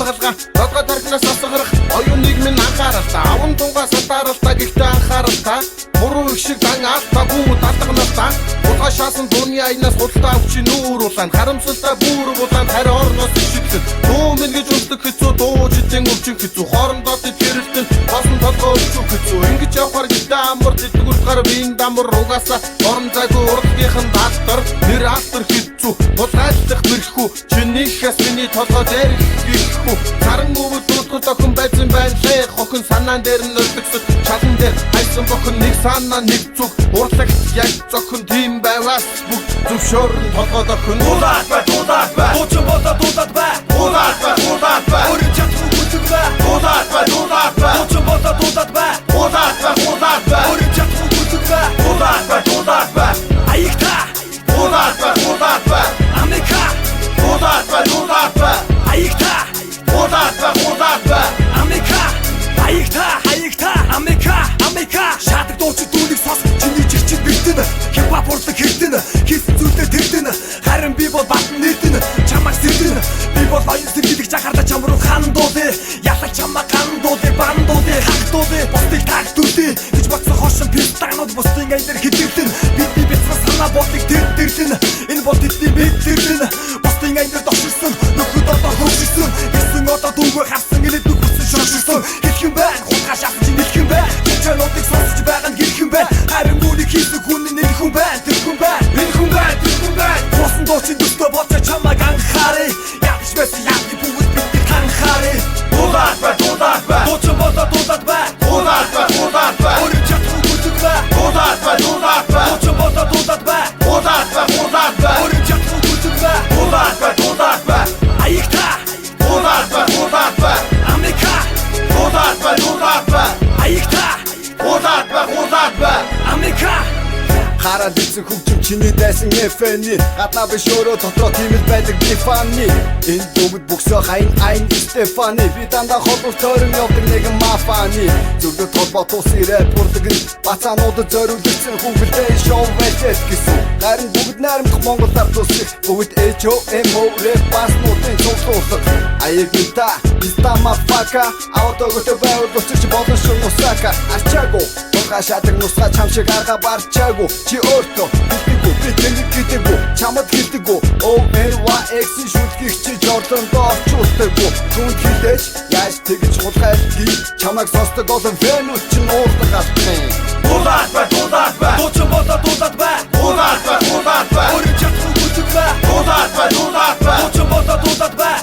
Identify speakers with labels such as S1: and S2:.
S1: сургалгаа тодгой тархинаас асгарах оюун нийгмийн анхааралтай аван тунгаа сатааралтай гэхдээ анхааралтай буруу их шиг дан алдаа бүү далдагналтаа улгаа шаасан дууны аянаас худалдаа авчи нүүр улаан харамсалтай бүр улаан хари орноос ишигсэн дуу мэн гэж унтдаг хэцүү дуу жидэн өвчин хэцүү хоорондоо тэрэлтэн басан толгой өвчүү хэцүү ингэж явахаар гэдэг амар дэдэг урдгаар биеийн дамар угаасаа орон зайгүй урдгийнхэн даалтар нэр алтар хэцүү тулгайлдах мэрхүү чинийхээс миний толгой дээрх гихгүй саран өвөд дуудгад охин байсан байлээ хохин санаан дээр нь өлдөгсөд чалан дээр хайсан бохин нэг санаа нэг зүг урлагт яг зохин тийм байвас бүх зөвшөөрн толгойд охин дуулаад бай дуучин болоо дуулаад бай өрн чадхуу бүлэг бай дуулаад бай дуучин болоо дуулаад бай өрн чадхуу бүлэг бай дуулаад бай аягта дуулаад бай Америка дуулаад бай аягта дуулаад бай Америка аягта Америка шатаг дуучин дүүнийг сос чиний чирчил бэлтэн хипхоп урлаг хэрдэн хийсэн зүйлээ тэрдэн харин би бол батн нэрдэн чамаг сэрдэн би бол оюун сэргийлэх жахарда чам руу хан дуулээ ялах чамаа ган дуулээ бан дуулээ хак дуулээ бусдыг тагтуулээ гэж бодсон хошин пистагнууд бусдын айлэр хэдэрдэн бидний бицрас санаа бодлыг тэрдэн энэ бол тэдний мэдэрдэн бусдын айлэр доширсан нөхөд одоо хөвшсөн гэсэн одоо дүүгээ харсан илэд нүхсэн шоширсан хэлхэн байна хутгаш авч нэлхэн байна чануудыг сонсож байгаа нь гэрхэн байна харин нүунийг хийсэн хүн нэг хүн байна тэр хүн байна энэ хүн байна босон дуучин дөстөө боцоо чамайг анхаарай ядч байсан яадны бүгд бидний анхаарай дуулаад бай дуучин болоо дуулаад бай өрн чадхуу бүлэг бай дуулаад бай дуучин болоо дуулаад бай өрн чадхуу бүлэг бай дуулаад бай аягта дуулаад бай Америка дуулаад бай аягта дуулаад бай Америка хараад ирсэн хөгжим чиний дайсан эфэний гаднаа биш өөрөө дотроо тийм л байдаг дифани энэ бүгд бөксөө хайн Стефани би дандаа холбож тойрон явдаг нэгэн мафани зөвлөд толбот ус ирэп урдаг нь бацаануудад зориулсан хүүхэлдэй шоу байж гэсэн харин бүгд найрамдах Монгол ард тусах бүгд HOMO рэп баснуудын цуглуулдаг аягта истамафака аутоготой байвал босч болон шин усака арчааго хашаадаг нусгаа чам шиг арга барчаагүй чи өөртөө хэлдэггүй би тэнэг гэдэггүй чамд хэлдэггүй ONYX шүлгих чи Jordan доорчулдаггүй түнд хилээч яаж тэгж хулгайлтгий чамайг сонсдог олон фэнүүд чин уурдаг алтын дуулаад бай дуучин болоо дуулаад бай өрн чадхуу бүлэг бай дуулаад бай дуучин болоо дуулаад бай